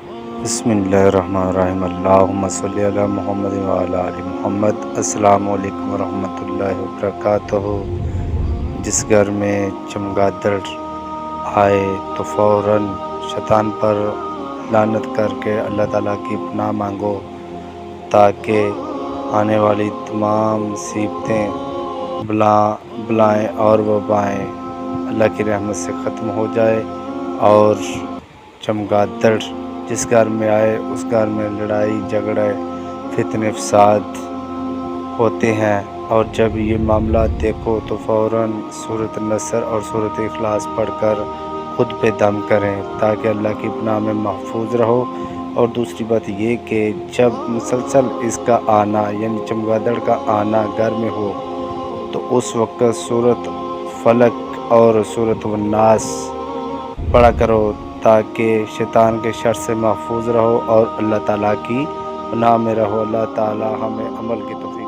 بسم اللہ الرحمن الرحیم، اللہم صلی علی محمد وعلی آل محمد۔ السلام علیکم ورحمۃ اللہ وبرکاتہ۔ جس گھر میں چمگادڑ آئے تو فوراً شیطان پر لعنت کر کے اللہ تعالیٰ کی پناہ مانگو تاکہ آنے والی تمام مصیبتیں، بلائیں اور وبائیں اللہ کی رحمت سے ختم ہو جائے۔ اور چمگادڑ جس گھر میں آئے اس گھر میں لڑائی جھگڑے فتنے فساد ہوتے ہیں، اور جب یہ معاملات دیکھو تو فوراً سورۃ النصر اور سورۃ اخلاص پڑھ کر خود پہ دم کریں تاکہ اللہ کی پناہ میں محفوظ رہو۔ اور دوسری بات یہ کہ جب مسلسل اس کا آنا یعنی چمگادڑ کا آنا گھر میں ہو تو اس وقت سورۃ فلق اور سورۃ الناس پڑھا کرو تاکہ شیطان کے شر سے محفوظ رہو اور اللہ تعالیٰ کی پناہ میں رہو۔ اللہ تعالیٰ ہمیں عمل کی توفیق